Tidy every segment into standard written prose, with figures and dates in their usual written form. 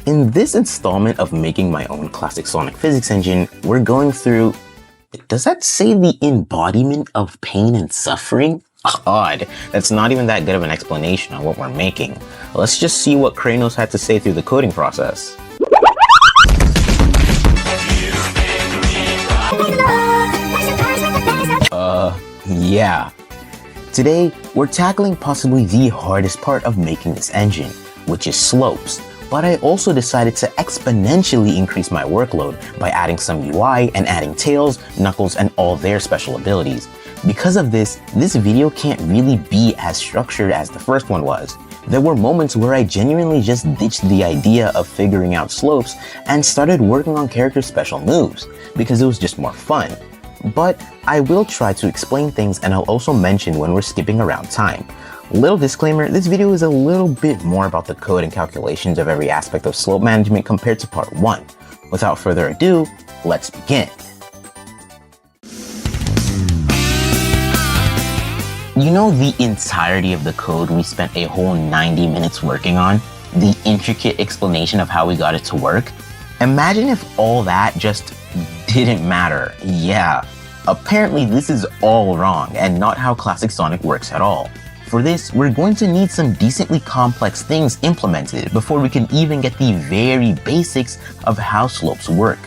In this installment of making my own classic Sonic physics engine, we're going through... Does that say the embodiment of pain and suffering? Odd. That's not even that good of an explanation on what we're making. Let's just see what Kranos had to say through the coding process. Yeah. Today, we're tackling possibly the hardest part of making this engine, which is slopes. But I also decided to exponentially increase my workload by adding some UI and adding Tails, Knuckles, and all their special abilities. Because of this video can't really be as structured as the first one was. There were moments where I genuinely just ditched the idea of figuring out slopes and started working on character special moves, because it was just more fun. But I will try to explain things, and I'll also mention when we're skipping around time. Little disclaimer, this video is a little bit more about the code and calculations of every aspect of slope management compared to part 1. Without further ado, let's begin. You know the entirety of the code we spent a whole 90 minutes working on? The intricate explanation of how we got it to work? Imagine if all that just didn't matter. Yeah, apparently this is all wrong and not how classic Sonic works at all. For this, we're going to need some decently complex things implemented before we can even get the very basics of how slopes work.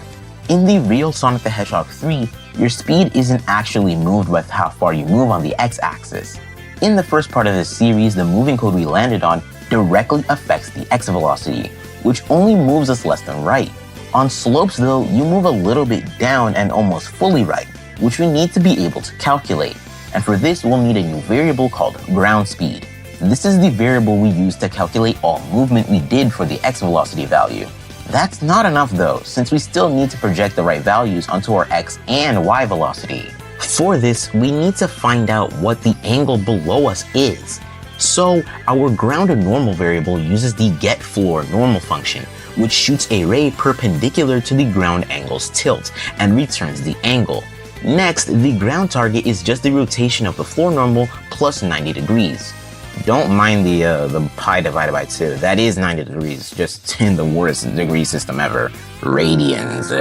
In the real Sonic the Hedgehog 3, your speed isn't actually moved with how far you move on the x-axis. In the first part of this series, the moving code we landed on directly affects the x-velocity, which only moves us less than right. On slopes though, you move a little bit down and almost fully right, which we need to be able to calculate. And for this, we'll need a new variable called ground speed. This is the variable we use to calculate all movement we did for the x-velocity value. That's not enough though, since we still need to project the right values onto our x and y velocity. For this, we need to find out what the angle below us is. So, our ground and normal variable uses the getFloorNormal function, which shoots a ray perpendicular to the ground angle's tilt and returns the angle. Next, the ground target is just the rotation of the floor normal plus 90 degrees. Don't mind the pi divided by 2. That is 90 degrees, just in the worst degree system ever. Radians.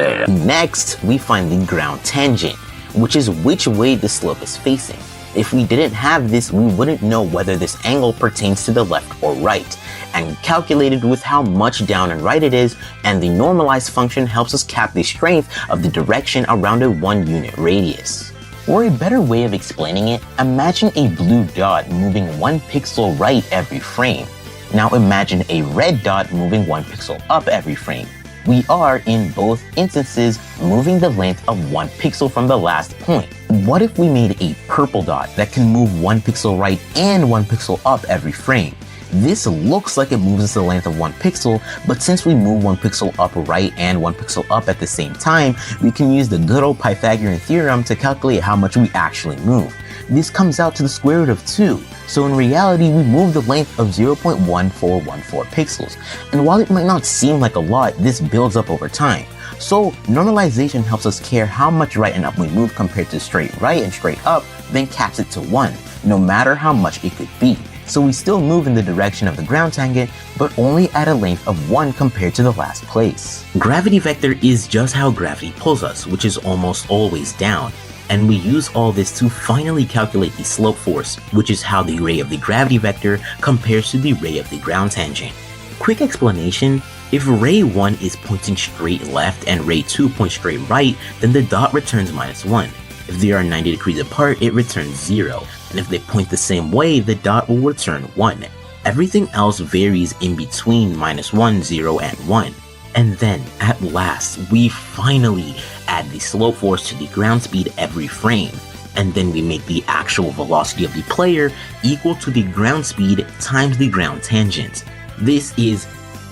Next, we find the ground tangent, which is which way the slope is facing. If we didn't have this, we wouldn't know whether this angle pertains to the left or right, and calculated with how much down and right it is, and the normalize function helps us cap the strength of the direction around a 1 unit radius. Or a better way of explaining it, imagine a blue dot moving 1 pixel right every frame. Now imagine a red dot moving 1 pixel up every frame. We are, in both instances, moving the length of 1 pixel from the last point. What if we made a purple dot that can move 1 pixel right and 1 pixel up every frame? This looks like it moves us the length of 1 pixel, but since we move 1 pixel up right and 1 pixel up at the same time, we can use the good old Pythagorean theorem to calculate how much we actually move. This comes out to the square root of 2, so in reality we move the length of 0.1414 pixels, and while it might not seem like a lot, this builds up over time. So normalization helps us care how much right and up we move compared to straight right and straight up, then caps it to 1, no matter how much it could be. So we still move in the direction of the ground tangent, but only at a length of 1 compared to the last place. Gravity vector is just how gravity pulls us, which is almost always down. And we use all this to finally calculate the slope force, which is how the ray of the gravity vector compares to the ray of the ground tangent. Quick explanation, if ray 1 is pointing straight left and ray 2 points straight right, then the dot returns -1. If they are 90 degrees apart, it returns 0. And if they point the same way, the dot will return 1. Everything else varies in between -1, 0, and 1. And then, at last, we finally add the slope force to the ground speed every frame. And then we make the actual velocity of the player equal to the ground speed times the ground tangent. This is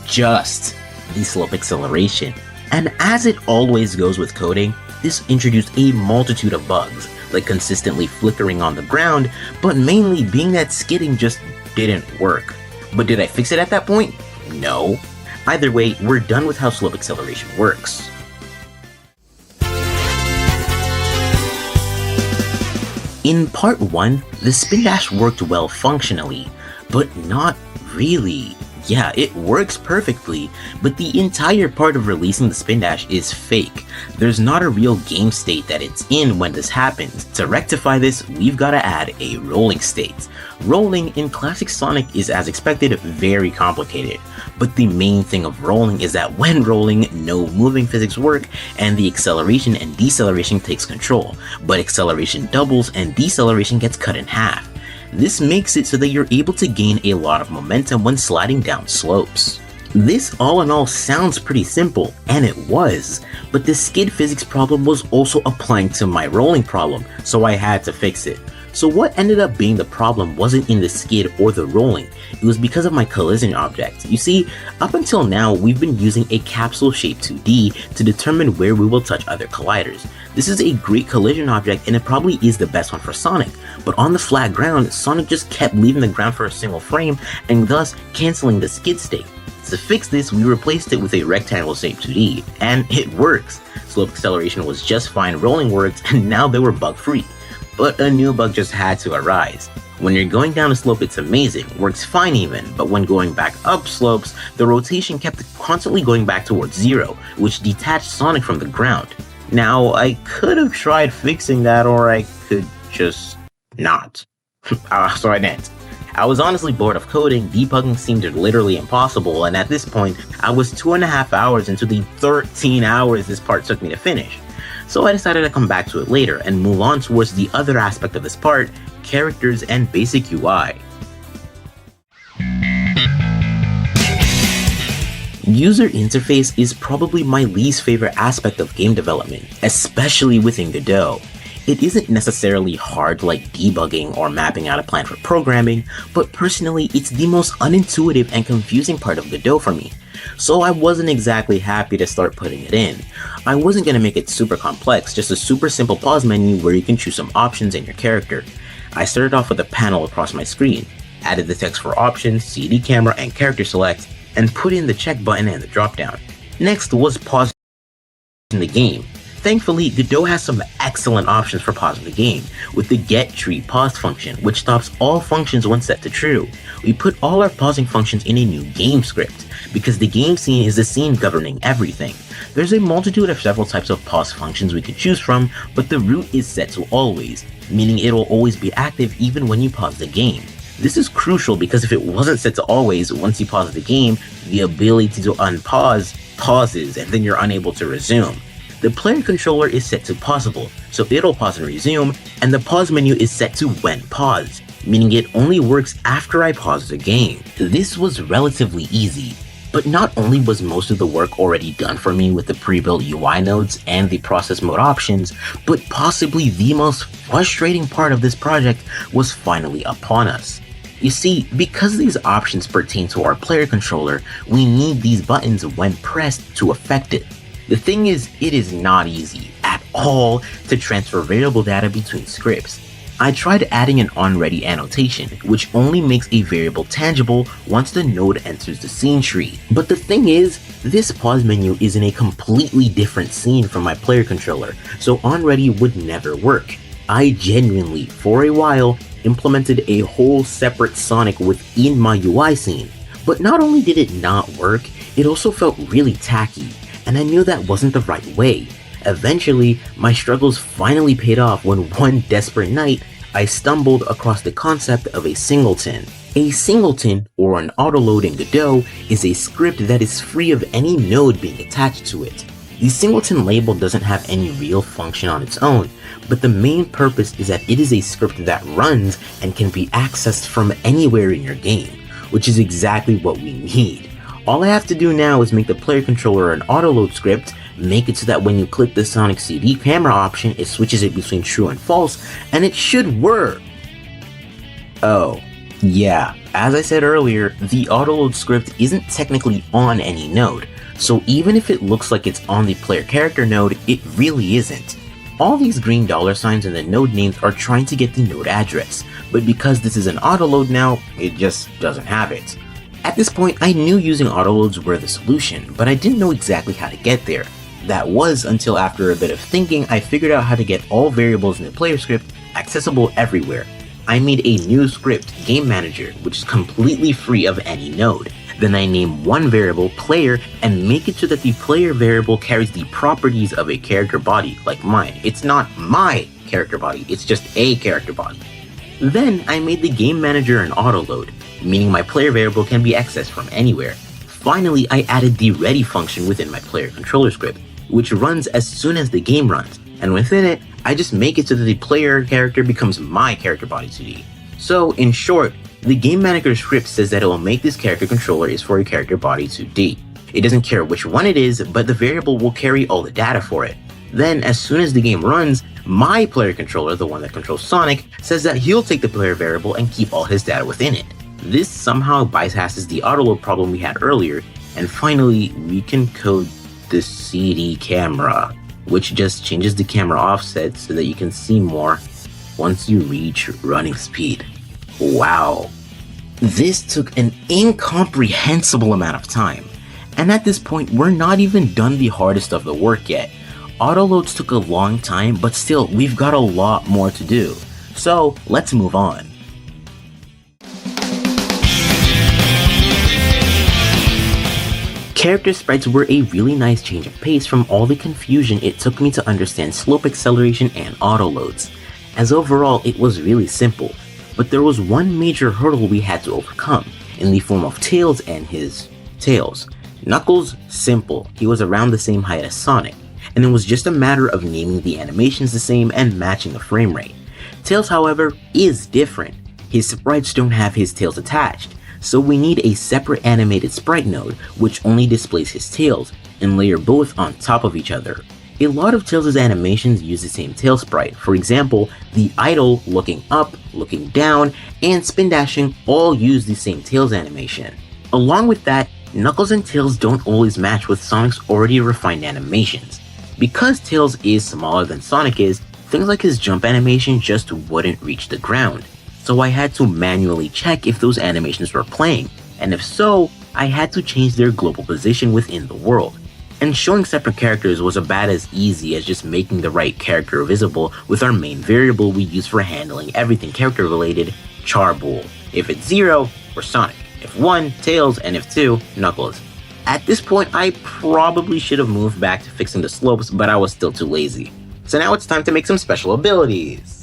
just the slope acceleration. And as it always goes with coding, this introduced a multitude of bugs, like consistently flickering on the ground, but mainly being that skidding just didn't work. But did I fix it at that point? No. Either way, we're done with how slope acceleration works. In part 1, the spin dash worked well functionally, but not really. Yeah, it works perfectly, but the entire part of releasing the spin dash is fake. There's not a real game state that it's in when this happens. To rectify this, we've got to add a rolling state. Rolling in classic Sonic is, as expected, very complicated, but the main thing of rolling is that when rolling, no moving physics work and the acceleration and deceleration takes control, but acceleration doubles and deceleration gets cut in half. This makes it so that you're able to gain a lot of momentum when sliding down slopes. This all in all sounds pretty simple, and it was, but the skid physics problem was also applying to my rolling problem, so I had to fix it. So what ended up being the problem wasn't in the skid or the rolling, it was because of my collision object. You see, up until now we've been using a capsule shaped 2D to determine where we will touch other colliders. This is a great collision object and it probably is the best one for Sonic, but on the flat ground, Sonic just kept leaving the ground for a single frame and thus cancelling the skid state. To fix this, we replaced it with a rectangle shaped 2D, and it works. Slope acceleration was just fine, rolling worked, and now they were bug free. But a new bug just had to arise. When you're going down a slope, it's amazing, works fine even, but when going back up slopes, the rotation kept constantly going back towards zero, which detached Sonic from the ground. Now, I could have tried fixing that, or I could just not. So I didn't. I was honestly bored of coding, debugging seemed literally impossible, and at this point, I was 2.5 hours into the 13 hours this part took me to finish. So I decided to come back to it later and move on towards the other aspect of this part, characters and basic UI. User interface is probably my least favorite aspect of game development, especially within Godot. It isn't necessarily hard like debugging or mapping out a plan for programming, but personally it's the most unintuitive and confusing part of Godot for me. So I wasn't exactly happy to start putting it in. I wasn't going to make it super complex, just a super simple pause menu where you can choose some options in your character. I started off with a panel across my screen, added the text for options, CD camera, and character select, and put in the check button and the drop down. Next was pausing the game. Thankfully, Godot has some excellent options for pausing the game, with the getTreePaused function, which stops all functions when set to true. We put all our pausing functions in a new game script, because the game scene is the scene governing everything. There's a multitude of several types of pause functions we could choose from, but the root is set to always, meaning it'll always be active even when you pause the game. This is crucial because if it wasn't set to always, once you pause the game, the ability to unpause pauses and then you're unable to resume. The player controller is set to pausable, so it'll pause and resume, and the pause menu is set to when paused, meaning it only works after I pause the game. This was relatively easy, but not only was most of the work already done for me with the pre-built UI nodes and the process mode options, but possibly the most frustrating part of this project was finally upon us. You see, because these options pertain to our player controller, we need these buttons when pressed to affect it. The thing is, it is not easy at all to transfer variable data between scripts. I tried adding an onReady annotation, which only makes a variable tangible once the node enters the scene tree. But the thing is, this pause menu is in a completely different scene from my player controller, so onReady would never work. I genuinely, for a while, implemented a whole separate Sonic within my UI scene. But not only did it not work, it also felt really tacky, and I knew that wasn't the right way. Eventually, my struggles finally paid off when one desperate night, I stumbled across the concept of a singleton. A singleton, or an autoload in Godot, is a script that is free of any node being attached to it. The singleton label doesn't have any real function on its own, but the main purpose is that it is a script that runs and can be accessed from anywhere in your game, which is exactly what we need. All I have to do now is make the player controller an autoload script, make it so that when you click the Sonic CD camera option, it switches it between true and false, and it should work. Oh, yeah, as I said earlier, the autoload script isn't technically on any node, so even if it looks like it's on the player character node, it really isn't. All these green dollar signs in the node names are trying to get the node address, but because this is an autoload now, it just doesn't have it. At this point, I knew using autoloads were the solution, but I didn't know exactly how to get there. That was until after a bit of thinking, I figured out how to get all variables in the player script accessible everywhere. I made a new script, Game Manager, which is completely free of any node. Then I name one variable player and make it so that the player variable carries the properties of a character body, like mine. It's not my character body, it's just a character body. Then I made the game manager an autoload, meaning my player variable can be accessed from anywhere. Finally, I added the ready function within my player controller script, which runs as soon as the game runs, and within it, I just make it so that the player character becomes my character body 2D. So, in short, the game manager script says that it will make this character controller is for a character body 2D. It doesn't care which one it is, but the variable will carry all the data for it. Then, as soon as the game runs, my player controller, the one that controls Sonic, says that he'll take the player variable and keep all his data within it. This somehow bypasses the autoload problem we had earlier, and finally, we can code the CD camera, which just changes the camera offset so that you can see more once you reach running speed. Wow. This took an incomprehensible amount of time, and at this point, we're not even done the hardest of the work yet. Autoloads took a long time, but still, we've got a lot more to do. So, let's move on. Character sprites were a really nice change of pace from all the confusion it took me to understand slope acceleration and autoloads, as overall it was really simple, but there was one major hurdle we had to overcome, in the form of Tails and his tails. Knuckles, simple, he was around the same height as Sonic, and it was just a matter of naming the animations the same and matching the frame rate. Tails, however, is different. His sprites don't have his tails attached, so we need a separate animated sprite node which only displays his tails and layer both on top of each other. A lot of Tails' animations use the same tail sprite. For example, the idle, looking up, looking down, and spin dashing all use the same Tails animation. Along with that, Knuckles and Tails don't always match with Sonic's already refined animations. Because Tails is smaller than Sonic is, things like his jump animation just wouldn't reach the ground. So I had to manually check if those animations were playing, and if so, I had to change their global position within the world. And showing separate characters was about as easy as just making the right character visible with our main variable we use for handling everything character related, charbool. If it's 0, we're Sonic. If 1, Tails, and if 2, Knuckles. At this point, I probably should have moved back to fixing the slopes, but I was still too lazy. So now it's time to make some special abilities.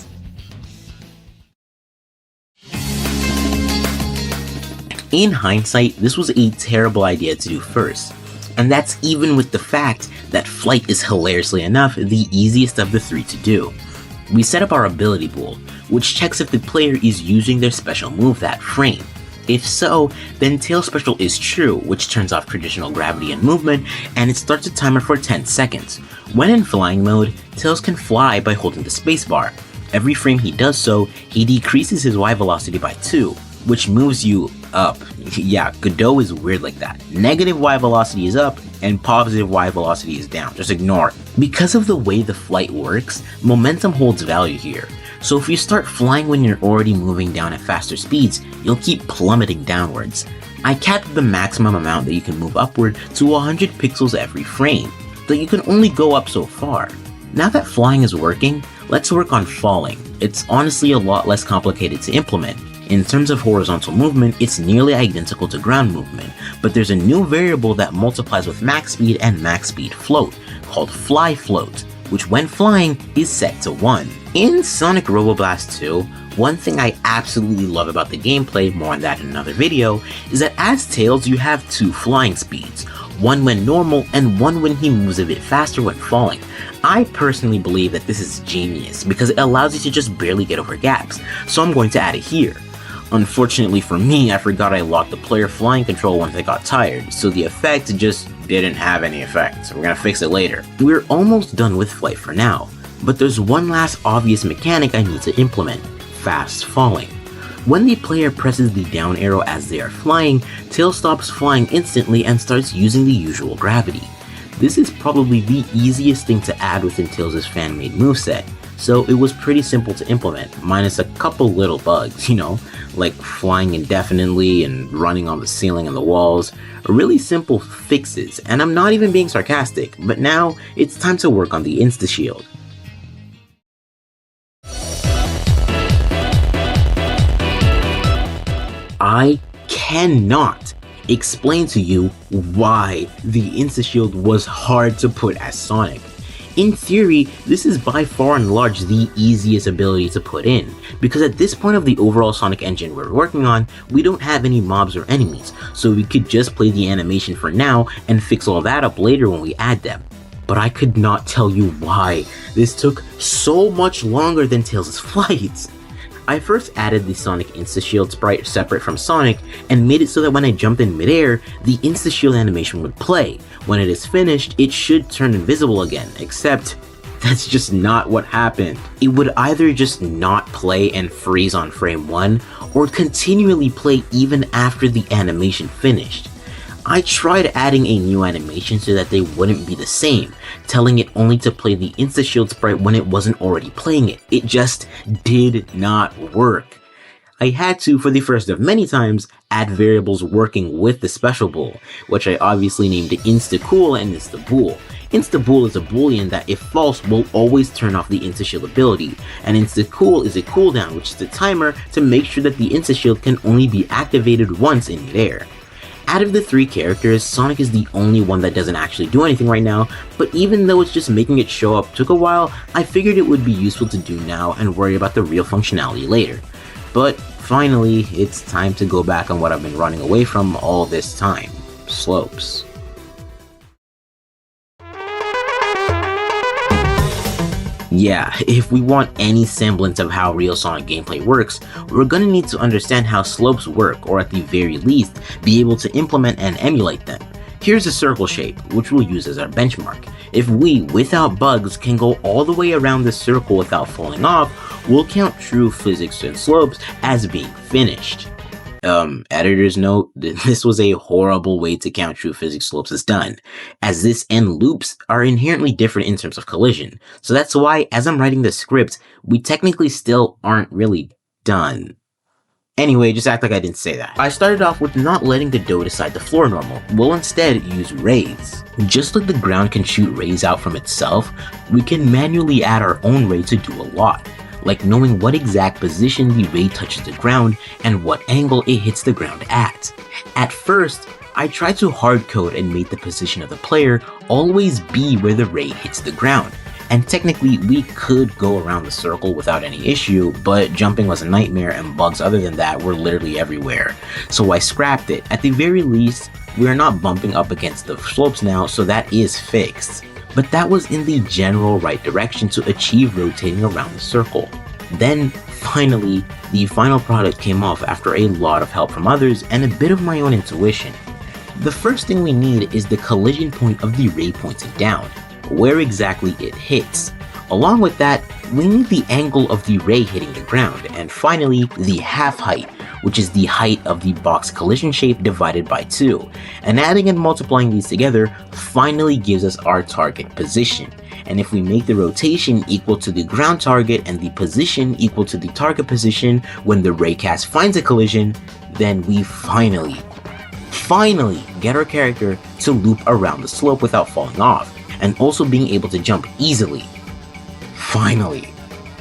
In hindsight, this was a terrible idea to do first, and that's even with the fact that flight is hilariously enough the easiest of the 3 to do. We set up our ability pool, which checks if the player is using their special move that frame. If so, then Tails special is true, which turns off traditional gravity and movement, and it starts a timer for 10 seconds. When in flying mode, Tails can fly by holding the spacebar. Every frame he does so, he decreases his Y velocity by 2, which moves you up. Yeah, Godot is weird like that. Negative Y velocity is up, and positive Y velocity is down. Just ignore it. Because of the way the flight works, momentum holds value here. So if you start flying when you're already moving down at faster speeds, you'll keep plummeting downwards. I capped the maximum amount that you can move upward to 100 pixels every frame, though you can only go up so far. Now that flying is working, let's work on falling. It's honestly a lot less complicated to implement. In terms of horizontal movement, it's nearly identical to ground movement, but there's a new variable that multiplies with max speed and max speed float, called fly float, which when flying is set to 1. In Sonic Roboblast 2, one thing I absolutely love about the gameplay, more on that in another video, is that as Tails you have 2 flying speeds, one when normal and one when he moves a bit faster when falling. I personally believe that this is genius because it allows you to just barely get over gaps, so I'm going to add it here. Unfortunately for me, I forgot I locked the player flying control once I got tired, so the effect just didn't have any effect, so we're gonna fix it later. We're almost done with flight for now, but there's one last obvious mechanic I need to implement: fast falling. When the player presses the down arrow as they are flying, Tails stops flying instantly and starts using the usual gravity. This is probably the easiest thing to add within Tails' fan-made moveset, so it was pretty simple to implement, minus a couple little bugs, like flying indefinitely and running on the ceiling and the walls. Really simple fixes, and I'm not even being sarcastic, but now it's time to work on the Insta-Shield. I cannot explain to you why the Insta-Shield was hard to put as Sonic. In theory, this is by far and large the easiest ability to put in, because at this point of the overall Sonic engine we're working on, we don't have any mobs or enemies, so we could just play the animation for now and fix all that up later when we add them. But I could not tell you why this took so much longer than Tails' flight. I first added the Sonic Insta-Shield sprite separate from Sonic and made it so that when I jumped in midair, the Insta-Shield animation would play. When it is finished, it should turn invisible again, except that's just not what happened. It would either just not play and freeze on frame 1, or continually play even after the animation finished. I tried adding a new animation so that they wouldn't be the same, telling it only to play the Insta-Shield sprite when it wasn't already playing it. It just did not work. I had to, for the first of many times, add variables working with the special bool, which I obviously named Insta-Cool and Insta-Bool. Insta-Bool is a boolean that, if false, will always turn off the Insta-Shield ability, and Insta-Cool is a cooldown, which is the timer to make sure that the Insta-Shield can only be activated once in midair. Out of the 3 characters, Sonic is the only one that doesn't actually do anything right now, but even though it's just making it show up took a while, I figured it would be useful to do now and worry about the real functionality later. But finally, it's time to go back on what I've been running away from all this time: slopes. Yeah, if we want any semblance of how real Sonic gameplay works, we're gonna need to understand how slopes work, or at the very least, be able to implement and emulate them. Here's a circle shape, which we'll use as our benchmark. If we, without bugs, can go all the way around this circle without falling off, we'll count true physics and slopes as being finished. Editor's note, this was a horrible way to count true physics slopes as done, as this and loops are inherently different in terms of collision, so that's why, as I'm writing the script, we technically still aren't really done. Anyway, just act like I didn't say that. I started off with not letting the dough decide the floor normal, we'll instead use rays. Just like the ground can shoot rays out from itself, we can manually add our own ray to do a lot, like knowing what exact position the ray touches the ground and what angle it hits the ground at. At first, I tried to hardcode and made the position of the player always be where the ray hits the ground, and technically we could go around the circle without any issue, but jumping was a nightmare and bugs other than that were literally everywhere, so I scrapped it. At the very least, we are not bumping up against the slopes now, so that is fixed. But that was in the general right direction to achieve rotating around the circle. Then, finally, the final product came off after a lot of help from others and a bit of my own intuition. The first thing we need is the collision point of the ray pointing down, where exactly it hits. Along with that, we need the angle of the ray hitting the ground, and finally, the half height, which is the height of the box collision shape divided by 2, and adding and multiplying these together finally gives us our target position. And if we make the rotation equal to the ground target and the position equal to the target position when the raycast finds a collision, then we finally get our character to loop around the slope without falling off, and also being able to jump easily. Finally.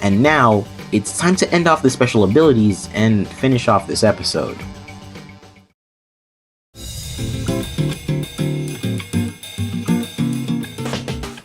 And now, it's time to end off the special abilities and finish off this episode.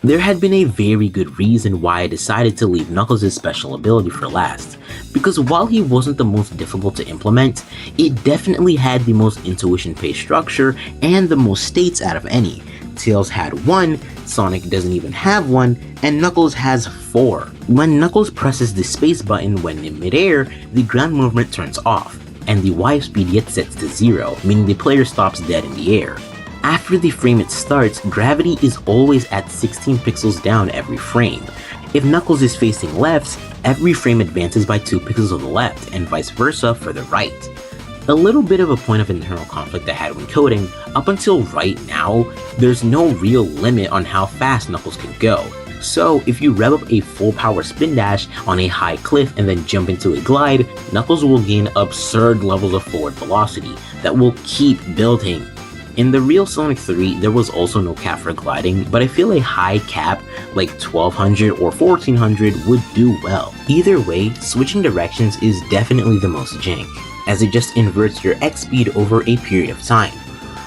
There had been a very good reason why I decided to leave Knuckles' special ability for last, because while he wasn't the most difficult to implement, it definitely had the most intuition-based structure and the most states out of any. Tails had 1, Sonic doesn't even have 1, and Knuckles has 4. When Knuckles presses the space button when in midair, the ground movement turns off, and the Y speed gets set to 0, meaning the player stops dead in the air. After the frame it starts, gravity is always at 16 pixels down every frame. If Knuckles is facing left, every frame advances by 2 pixels on the left, and vice versa for the right. A little bit of a point of internal conflict I had when coding, up until right now, there's no real limit on how fast Knuckles can go. So if you rev up a full power spin dash on a high cliff and then jump into a glide, Knuckles will gain absurd levels of forward velocity that will keep building. In the real Sonic 3, there was also no cap for gliding, but I feel a high cap like 1200 or 1400 would do well. Either way, switching directions is definitely the most jank, as it just inverts your X speed over a period of time.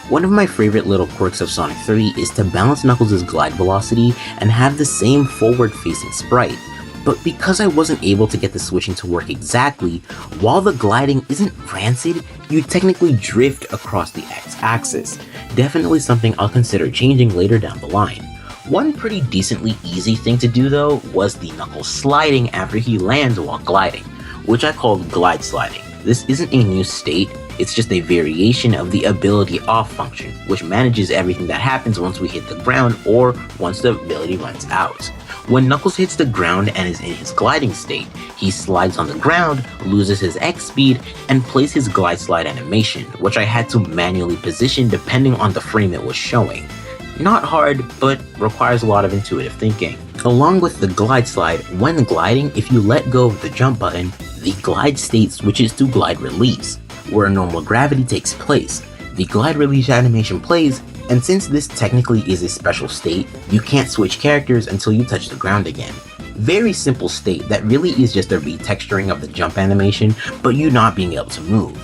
One of my favorite little quirks of Sonic 3 is to balance Knuckles' glide velocity and have the same forward-facing sprite. But because I wasn't able to get the switching to work exactly, while the gliding isn't rancid, you technically drift across the X-axis. Definitely something I'll consider changing later down the line. One pretty decently easy thing to do though was the Knuckles sliding after he lands while gliding, which I called glide sliding. This isn't a new state, it's just a variation of the ability off function, which manages everything that happens once we hit the ground or once the ability runs out. When Knuckles hits the ground and is in his gliding state, he slides on the ground, loses his X speed, and plays his glide slide animation, which I had to manually position depending on the frame it was showing. Not hard, but requires a lot of intuitive thinking. Along with the glide slide, when gliding, if you let go of the jump button, the glide state switches to glide release, where normal gravity takes place. The glide release animation plays, and since this technically is a special state, you can't switch characters until you touch the ground again. Very simple state that really is just a retexturing of the jump animation, but you not being able to move.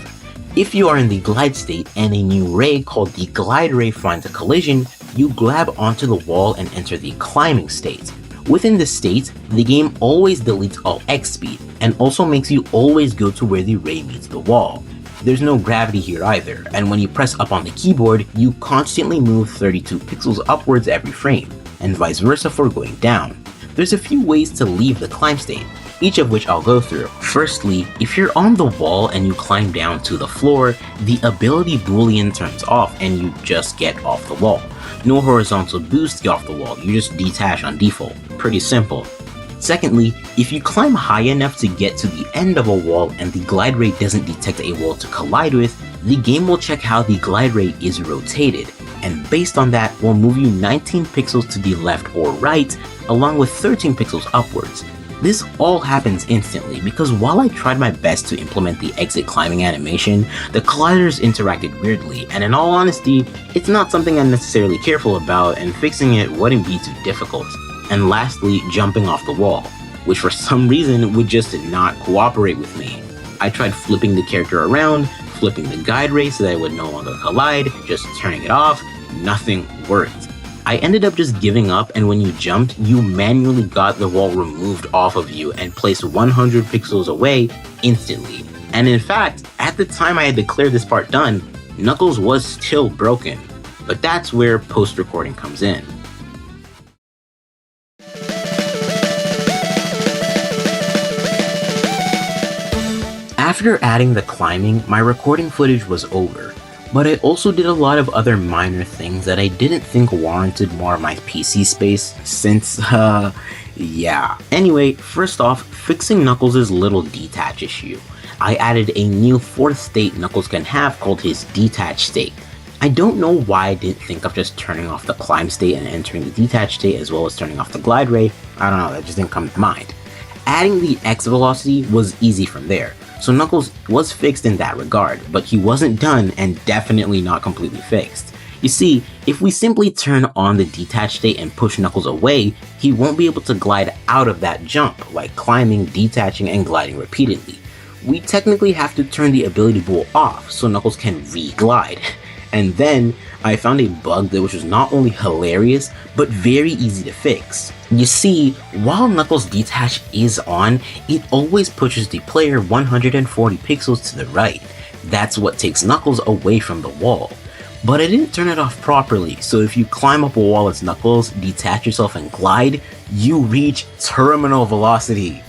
If you are in the glide state and a new ray called the glide ray finds a collision, you grab onto the wall and enter the climbing state. Within this state, the game always deletes all X speed, and also makes you always go to where the ray meets the wall. There's no gravity here either, and when you press up on the keyboard, you constantly move 32 pixels upwards every frame, and vice versa for going down. There's a few ways to leave the climb state, each of which I'll go through. Firstly, if you're on the wall and you climb down to the floor, the ability boolean turns off and you just get off the wall. No horizontal boost off the wall, you just detach on default. Pretty simple. Secondly, if you climb high enough to get to the end of a wall and the glide ray doesn't detect a wall to collide with, the game will check how the glide ray is rotated, and based on that will move you 19 pixels to the left or right, along with 13 pixels upwards. This all happens instantly because while I tried my best to implement the exit climbing animation, the colliders interacted weirdly, and in all honesty, it's not something I'm necessarily careful about, and fixing it wouldn't be too difficult. And lastly, jumping off the wall, which for some reason would just not cooperate with me. I tried flipping the character around, flipping the guide ray so that it would no longer collide, just turning it off, nothing worked. I ended up just giving up, and when you jumped, you manually got the wall removed off of you and placed 100 pixels away instantly. And in fact, at the time I had declared this part done, Knuckles was still broken. But that's where post-recording comes in. After adding the climbing, my recording footage was over, but I also did a lot of other minor things that I didn't think warranted more of my PC space since, yeah. Anyway, first off, fixing Knuckles' little detach issue. I added a new fourth state Knuckles can have called his detach state. I don't know why I didn't think of just turning off the climb state and entering the detach state as well as turning off the glide ray. I don't know, that just didn't come to mind. Adding the X velocity was easy from there. So Knuckles was fixed in that regard, but he wasn't done and definitely not completely fixed. You see, if we simply turn on the detach state and push Knuckles away, he won't be able to glide out of that jump, like climbing, detaching, and gliding repeatedly. We technically have to turn the ability bool off so Knuckles can re-glide. And then I found a bug that which was not only hilarious, but very easy to fix. You see, while Knuckles detach is on, it always pushes the player 140 pixels to the right. That's what takes Knuckles away from the wall. But I didn't turn it off properly, so if you climb up a wall as Knuckles, detach yourself and glide, you reach terminal velocity.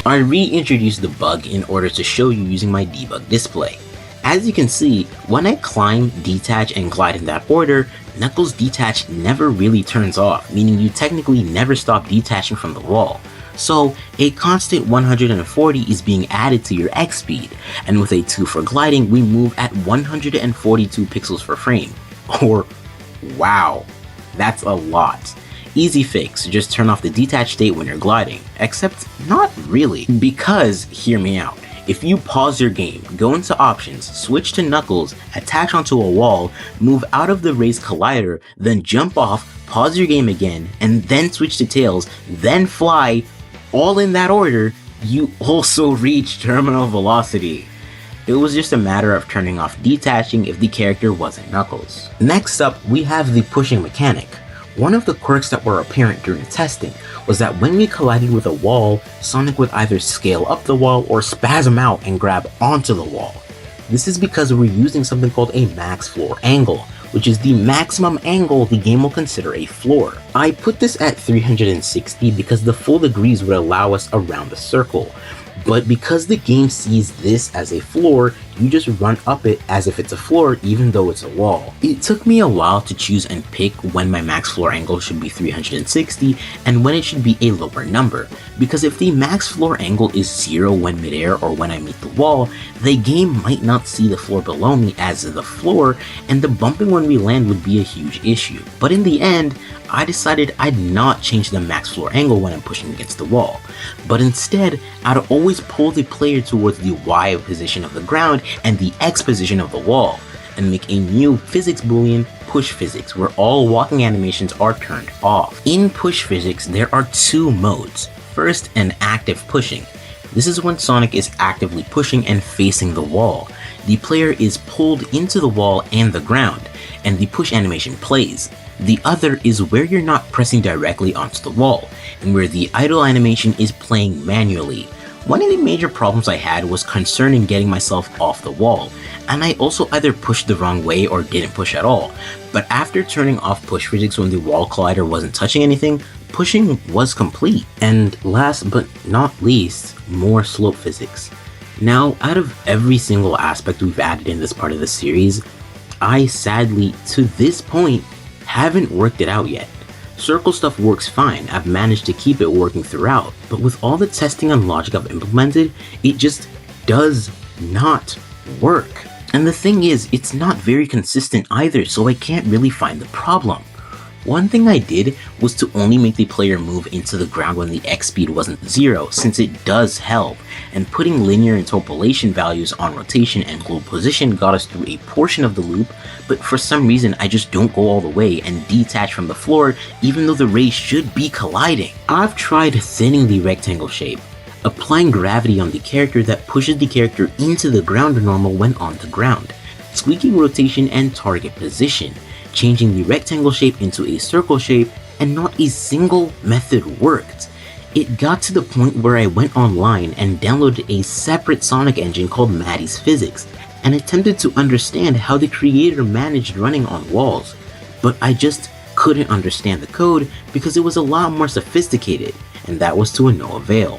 I reintroduced the bug in order to show you using my debug display. As you can see, when I climb, detach, and glide in that order, Knuckles' detach never really turns off, meaning you technically never stop detaching from the wall. So, a constant 140 is being added to your X speed, and with a 2 for gliding, we move at 142 pixels per frame. Or, wow, that's a lot. Easy fix, just turn off the detach state when you're gliding, except not really, because, hear me out. If you pause your game, go into options, switch to Knuckles, attach onto a wall, move out of the raised collider, then jump off, pause your game again, and then switch to Tails, then fly, all in that order, you also reach terminal velocity. It was just a matter of turning off detaching if the character wasn't Knuckles. Next up, we have the pushing mechanic. One of the quirks that were apparent during testing was that when we collided with a wall, Sonic would either scale up the wall or spasm out and grab onto the wall. This is because we're using something called a max floor angle, which is the maximum angle the game will consider a floor. I put this at 360 because the full degrees would allow us around a circle. But because the game sees this as a floor, you just run up it as if it's a floor even though it's a wall. It took me a while to choose and pick when my max floor angle should be 360 and when it should be a lower number, because if the max floor angle is 0 when midair or when I meet the wall, the game might not see the floor below me as the floor, and the bumping when we land would be a huge issue. But in the end, I decided I'd not change the max floor angle when I'm pushing against the wall, but instead I'd always pull the player towards the Y position of the ground and the X position of the wall, and make a new physics boolean, push physics, where all walking animations are turned off. In push physics, there are two modes. First, an active pushing. This is when Sonic is actively pushing and facing the wall. The player is pulled into the wall and the ground, and the push animation plays. The other is where you're not pressing directly onto the wall, and where the idle animation is playing manually. One of the major problems I had was concerning getting myself off the wall, and I also either pushed the wrong way or didn't push at all. But after turning off push physics when the wall collider wasn't touching anything, pushing was complete. And last but not least, more slope physics. Now, out of every single aspect we've added in this part of the series, I sadly, to this point, haven't worked it out yet. Circle stuff works fine, I've managed to keep it working throughout, but with all the testing and logic I've implemented, it just does not work. And the thing is, it's not very consistent either, so I can't really find the problem. One thing I did was to only make the player move into the ground when the X speed wasn't 0, since it does help, and putting linear interpolation values on rotation and global position got us through a portion of the loop, but for some reason I just don't go all the way and detach from the floor even though the rays should be colliding. I've tried thinning the rectangle shape, applying gravity on the character that pushes the character into the ground normal when on the ground, tweaking rotation and target position, changing the rectangle shape into a circle shape, and not a single method worked. It got to the point where I went online and downloaded a separate Sonic engine called Maddie's Physics, and attempted to understand how the creator managed running on walls, but I just couldn't understand the code because it was a lot more sophisticated, and that was to no avail.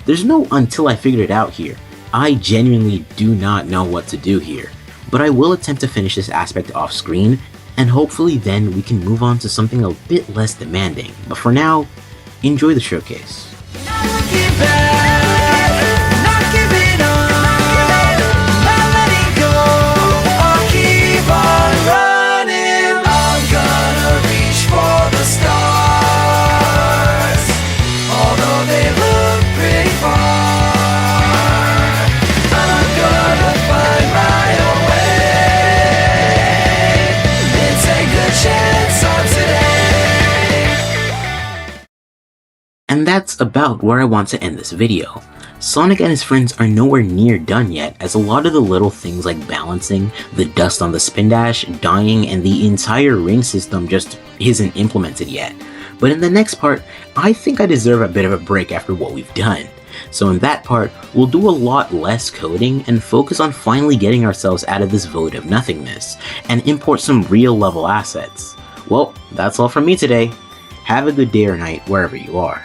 There's no until I figured it out here. I genuinely do not know what to do here, but I will attempt to finish this aspect off screen, and hopefully then we can move on to something a bit less demanding. But for now, enjoy the showcase. And that's about where I want to end this video. Sonic and his friends are nowhere near done yet, as a lot of the little things like balancing, the dust on the spin dash, dying, and the entire ring system just isn't implemented yet. But in the next part, I think I deserve a bit of a break after what we've done. So in that part, we'll do a lot less coding and focus on finally getting ourselves out of this void of nothingness, and import some real level assets. Well, that's all from me today. Have a good day or night wherever you are.